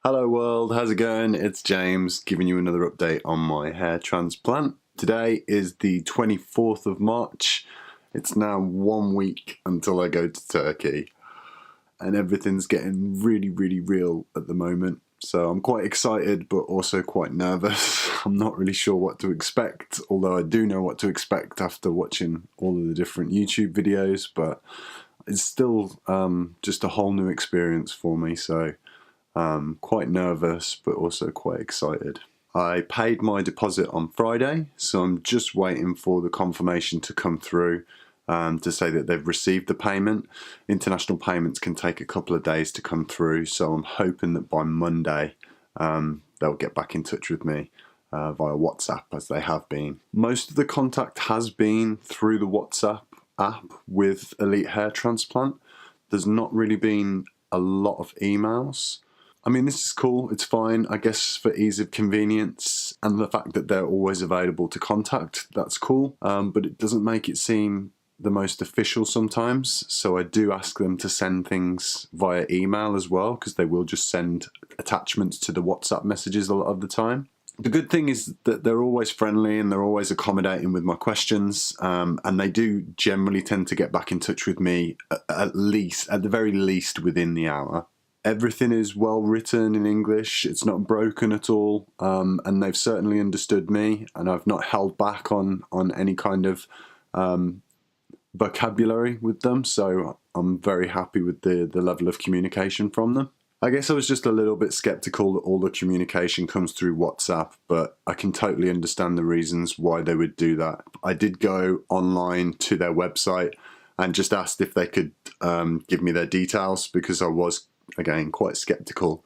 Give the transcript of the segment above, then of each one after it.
Hello world, how's it going? It's James giving you another update on my hair transplant. Today is the 24th of March. It's now 1 week until I go to Turkey and everything's getting really real at the moment. So I'm quite excited but also quite nervous. I'm not really sure what to expect, although I do know what to expect after watching all of the different YouTube videos, but it's still just a whole new experience for me. So quite nervous, but also quite excited. I paid my deposit on Friday, so I'm just waiting for the confirmation to come through to say that they've received the payment. International payments can take a couple of days to come through, so I'm hoping that by Monday they'll get back in touch with me via WhatsApp, as they have been. Most of the contact has been through the WhatsApp app with Elite Hair Transplant. There's not really been a lot of emails. I mean, this is cool, it's fine, I guess for ease of convenience and the fact that they're always available to contact, that's cool, but it doesn't make it seem the most official sometimes, so I do ask them to send things via email as well, because they will just send attachments to the WhatsApp messages a lot of the time. The good thing is that they're always friendly and they're always accommodating with my questions, and they do generally tend to get back in touch with me at the very least within the hour. Everything is well written in English, it's not broken at all, and they've certainly understood me, and I've not held back on any kind of vocabulary with them, so I'm very happy with the level of communication from them. I guess I was just a little bit skeptical that all the communication comes through WhatsApp, but I can totally understand the reasons why they would do that. I did go online to their website and just asked if they could give me their details, because I was, again, quite skeptical.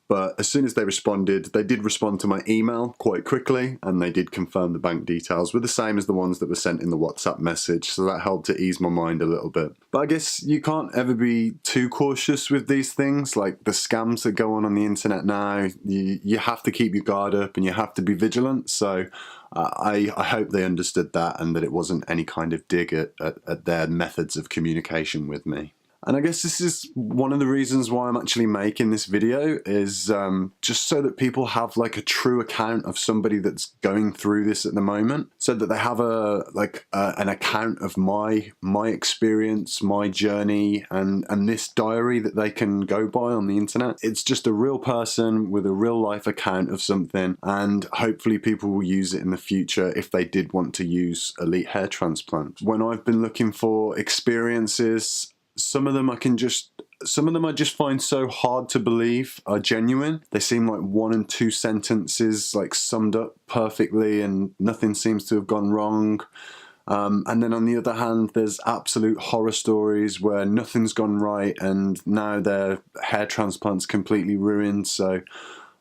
But as soon as they responded, they did respond to my email quite quickly, and they did confirm the bank details were the same as the ones that were sent in the WhatsApp message, so that helped to ease my mind a little bit. But I guess you can't ever be too cautious with these things, like the scams that go on the internet now. You have to keep your guard up and you have to be vigilant, so I hope they understood that and that it wasn't any kind of dig at their methods of communication with me. And I guess this is one of the reasons why I'm actually making this video, is just so that people have like a true account of somebody that's going through this at the moment, so that they have an account of my experience, my journey, and this diary that they can go by on the internet. It's just a real person with a real life account of something, and hopefully people will use it in the future if they did want to use Elite Hair Transplant. When I've been looking for experiences, some of them I just find so hard to believe are genuine. They seem like 1 and 2 sentences, like summed up perfectly, and nothing seems to have gone wrong. And then on the other hand, there's absolute horror stories where nothing's gone right and now their hair transplant's completely ruined. So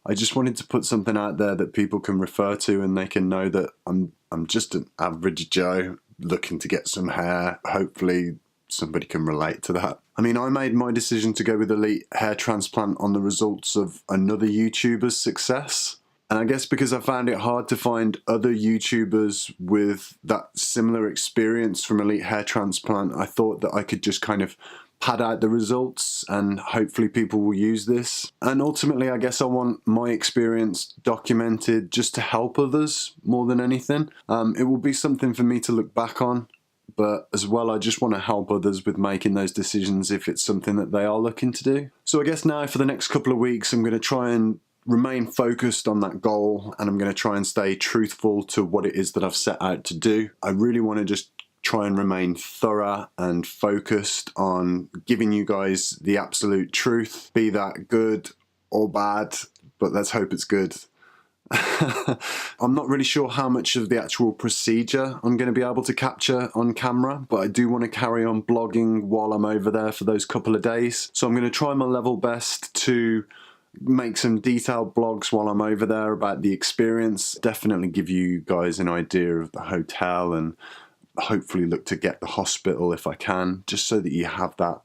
I just wanted to put something out there that people can refer to, and they can know that I'm just an average Joe looking to get some hair. Hopefully somebody can relate to that. I mean, I made my decision to go with Elite Hair Transplant on the results of another YouTuber's success. And I guess because I found it hard to find other YouTubers with that similar experience from Elite Hair Transplant, I thought that I could just kind of pad out the results and hopefully people will use this. And ultimately, I guess I want my experience documented just to help others more than anything. It will be something for me to look back on, but as well I just want to help others with making those decisions if it's something that they are looking to do. So I guess now for the next couple of weeks I'm going to try and remain focused on that goal, and I'm going to try and stay truthful to what it is that I've set out to do. I really want to just try and remain thorough and focused on giving you guys the absolute truth, be that good or bad, but let's hope it's good. I'm not really sure how much of the actual procedure I'm going to be able to capture on camera, but I do want to carry on blogging while I'm over there for those couple of days. So I'm going to try my level best to make some detailed blogs while I'm over there about the experience. Definitely give you guys an idea of the hotel, and hopefully look to get the hospital if I can, just so that you have that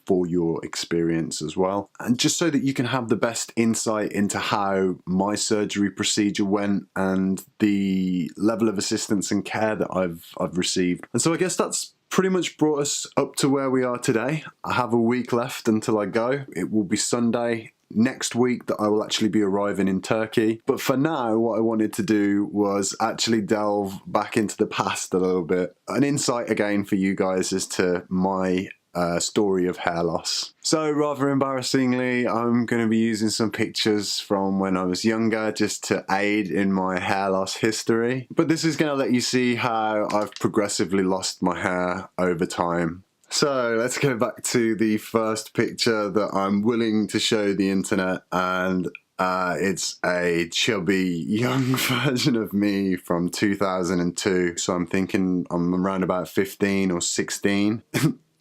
for your experience as well, and just so that you can have the best insight into how my surgery procedure went and the level of assistance and care that I've received. And so I guess that's pretty much brought us up to where we are today. I have a week left until I go. It will be Sunday next week that I will actually be arriving in Turkey. But for now, what I wanted to do was actually delve back into the past a little bit. An insight again for you guys as to my story of hair loss. So rather embarrassingly, I'm going to be using some pictures from when I was younger just to aid in my hair loss history. But this is going to let you see how I've progressively lost my hair over time. So let's go back to the first picture that I'm willing to show the internet, and it's a chubby young version of me from 2002. So I'm thinking I'm around about 15 or 16.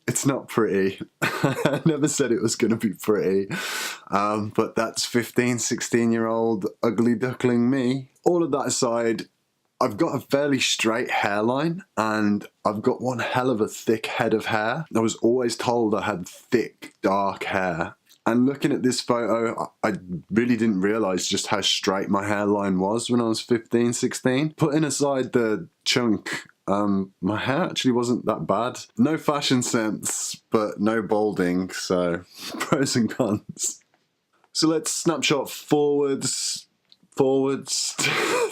It's not pretty. I never said it was going to be pretty. But that's 15, 16-year-old ugly duckling me. All of that aside, I've got a fairly straight hairline and I've got one hell of a thick head of hair. I was always told I had thick, dark hair. And looking at this photo, I really didn't realise just how straight my hairline was when I was 15, 16. Putting aside the chunk, my hair actually wasn't that bad. No fashion sense, but no balding, so pros and cons. So let's snapshot forwards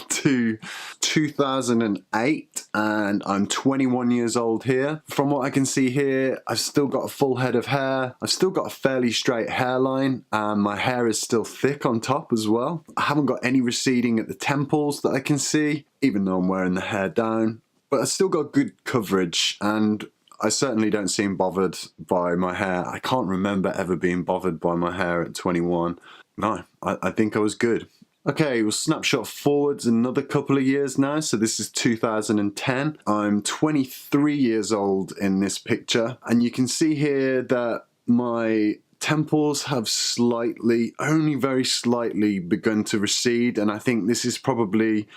to 2008, and I'm 21 years old here. From what I can see here, I've still got a full head of hair. I've still got a fairly straight hairline, and my hair is still thick on top as well. I haven't got any receding at the temples that I can see, even though I'm wearing the hair down. But I still got good coverage, and I certainly don't seem bothered by my hair. I can't remember ever being bothered by my hair at 21. No, I think I was good. Okay, we'll snapshot forwards another couple of years now. So this is 2010. I'm 23 years old in this picture, and you can see here that my temples have slightly, only very slightly, begun to recede, and I think this is probably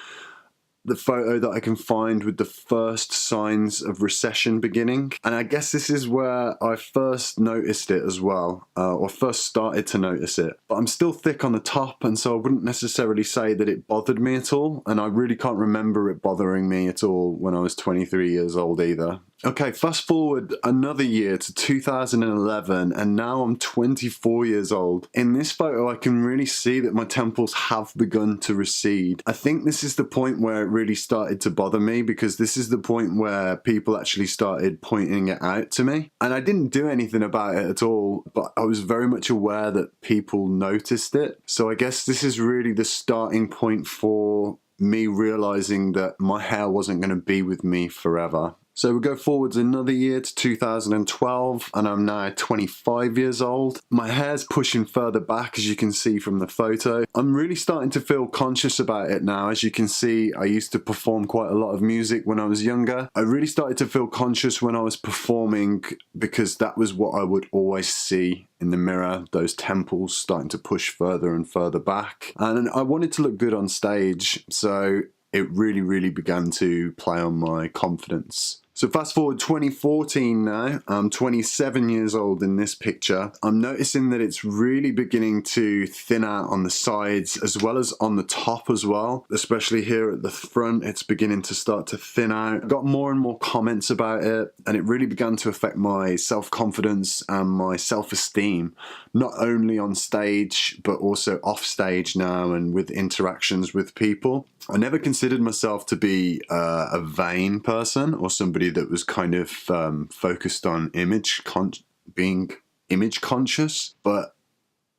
the photo that I can find with the first signs of recession beginning. And I guess this is where I first noticed it as well, or first started to notice it. But I'm still thick on the top, and so I wouldn't necessarily say that it bothered me at all, and I really can't remember it bothering me at all when I was 23 years old either. Okay, fast forward another year to 2011, and now I'm 24 years old. In this photo, I can really see that my temples have begun to recede. I think this is the point where it really started to bother me, because this is the point where people actually started pointing it out to me. And I didn't do anything about it at all, but I was very much aware that people noticed it. So I guess this is really the starting point for me realizing that my hair wasn't going to be with me forever. So we go forwards another year to 2012, and I'm now 25 years old. My hair's pushing further back, as you can see from the photo. I'm really starting to feel conscious about it now. As you can see, I used to perform quite a lot of music when I was younger. I really started to feel conscious when I was performing, because that was what I would always see in the mirror, those temples starting to push further and further back. And I wanted to look good on stage, so it really began to play on my confidence. So fast forward 2014 now, I'm 27 years old in this picture. I'm noticing that it's really beginning to thin out on the sides as well as on the top as well. Especially here at the front, it's beginning to start to thin out. I got more and more comments about it, and it really began to affect my self-confidence and my self-esteem, not only on stage, but also off stage now and with interactions with people. I never considered myself to be a vain person or somebody that was kind of focused on being image conscious, but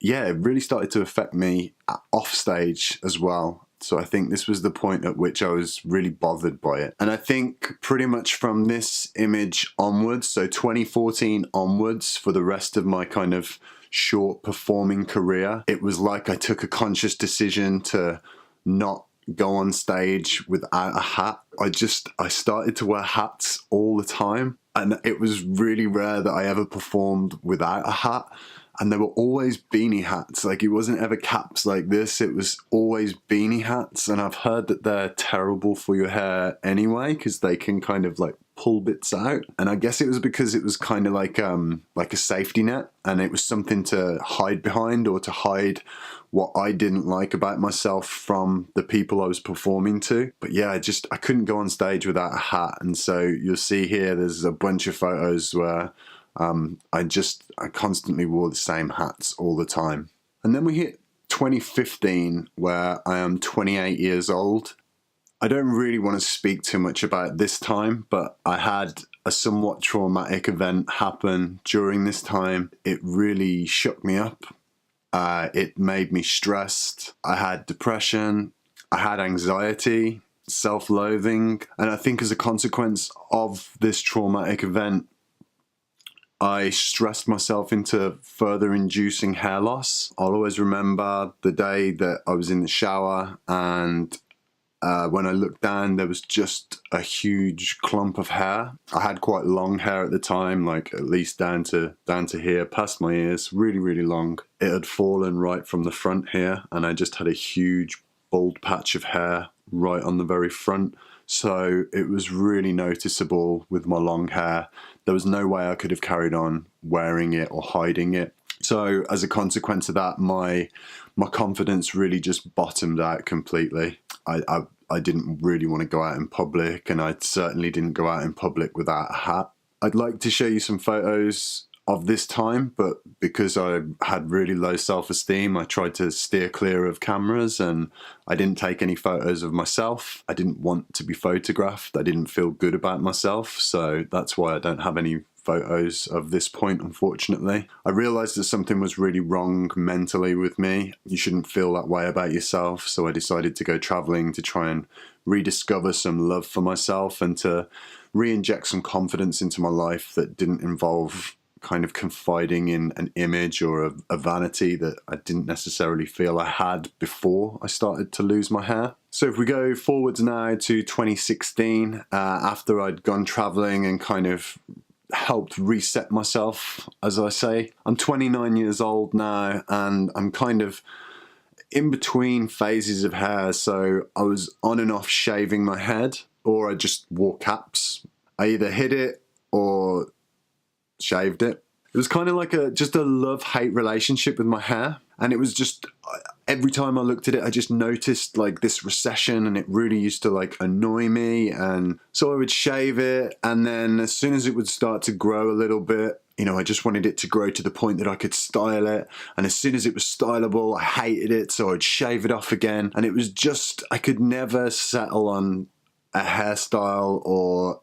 yeah, it really started to affect me off stage as well. So I think this was the point at which I was really bothered by it. And I think pretty much from this image onwards, so 2014 onwards, for the rest of my kind of short performing career, it was like I took a conscious decision to not go on stage without a hat. I started to wear hats all the time, and it was really rare that I ever performed without a hat. And they were always beanie hats. Like, it wasn't ever caps like this, it was always beanie hats. And I've heard that they're terrible for your hair anyway, because they can kind of like pull bits out. And I guess it was because it was kind of like a safety net, and it was something to hide behind, or to hide what I didn't like about myself from the people I was performing to. But yeah, I couldn't go on stage without a hat. And so you'll see here, there's a bunch of photos where I constantly wore the same hats all the time. And then we hit 2015, where I am 28 years old. I don't really want to speak too much about this time, but I had a somewhat traumatic event happen during this time. It really shook me up. It made me stressed. I had depression. I had anxiety, self-loathing. And I think as a consequence of this traumatic event, I stressed myself into further inducing hair loss. I'll always remember the day that I was in the shower, and when I looked down, there was just a huge clump of hair. I had quite long hair at the time, like at least down to here, past my ears, really, really long. It had fallen right from the front here, and I just had a huge bald patch of hair right on the very front. So it was really noticeable with my long hair. There was no way I could have carried on wearing it or hiding it. So as a consequence of that, my confidence really just bottomed out completely. I didn't really want to go out in public, and I certainly didn't go out in public without a hat. I'd like to show you some photos of this time, but because I had really low self-esteem, I tried to steer clear of cameras, and I didn't take any photos of myself. I didn't want to be photographed. I didn't feel good about myself, so that's why I don't have any photos of this point, unfortunately. I realized that something was really wrong mentally with me. You shouldn't feel that way about yourself, so I decided to go traveling to try and rediscover some love for myself and to re-inject some confidence into my life that didn't involve kind of confiding in an image or a vanity that I didn't necessarily feel I had before I started to lose my hair. So if we go forwards now to 2016, after I'd gone traveling and kind of helped reset myself, as I say. I'm 29 years old now, and I'm kind of in between phases of hair. So I was on and off shaving my head, or I just wore caps. I either hid it or shaved it. It was kind of like just a love-hate relationship with my hair. And it was just, every time I looked at it, I just noticed like this recession, and it really used to like annoy me. And so I would shave it, and then as soon as it would start to grow a little bit, you know, I just wanted it to grow to the point that I could style it. And as soon as it was stylable, I hated it, so I'd shave it off again. And it was just, I could never settle on a hairstyle or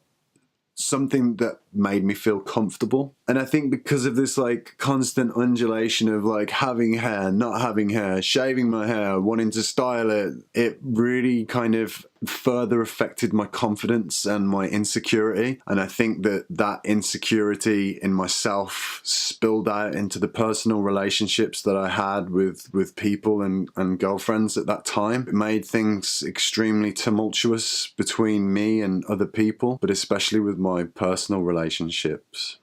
something that made me feel comfortable. And I think because of this like constant undulation of like having hair, not having hair, shaving my hair, wanting to style it, it really kind of further affected my confidence and my insecurity. And I think that that insecurity in myself spilled out into the personal relationships that I had with people and girlfriends at that time. It made things extremely tumultuous between me and other people, but especially with my personal relationships.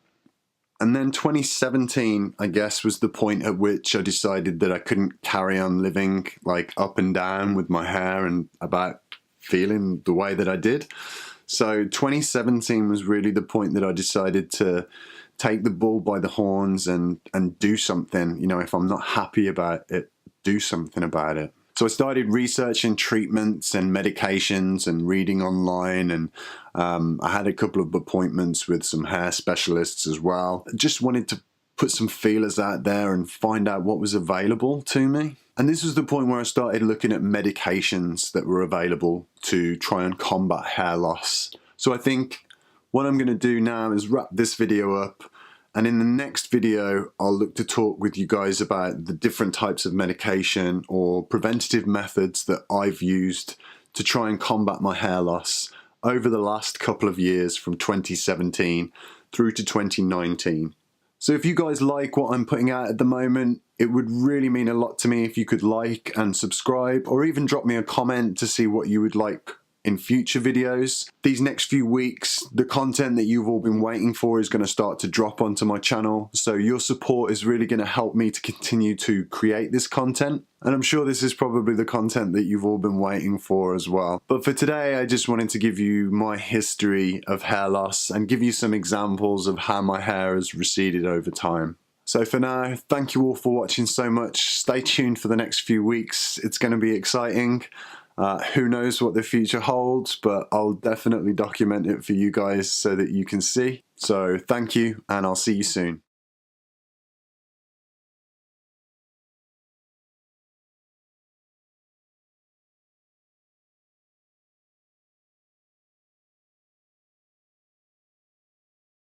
And then 2017, I guess, was the point at which I decided that I couldn't carry on living like up and down with my hair and about feeling the way that I did. So 2017 was really the point that I decided to take the bull by the horns and do something. You know, if I'm not happy about it, do something about it. So I started researching treatments and medications and reading online, and I had a couple of appointments with some hair specialists as well. I just wanted to put some feelers out there and find out what was available to me. And this was the point where I started looking at medications that were available to try and combat hair loss. So I think what I'm going to do now is wrap this video up. And in the next video, I'll look to talk with you guys about the different types of medication or preventative methods that I've used to try and combat my hair loss over the last couple of years from 2017 through to 2019. So if you guys like what I'm putting out at the moment, it would really mean a lot to me if you could like and subscribe, or even drop me a comment to see what you would like in future videos. These next few weeks, the content that you've all been waiting for is going to start to drop onto my channel. So your support is really going to help me to continue to create this content. And I'm sure this is probably the content that you've all been waiting for as well. But for today, I just wanted to give you my history of hair loss and give you some examples of how my hair has receded over time. So for now, thank you all for watching so much. Stay tuned for the next few weeks. It's going to be exciting. Who knows what the future holds, but I'll definitely document it for you guys so that you can see. So thank you, and I'll see you soon.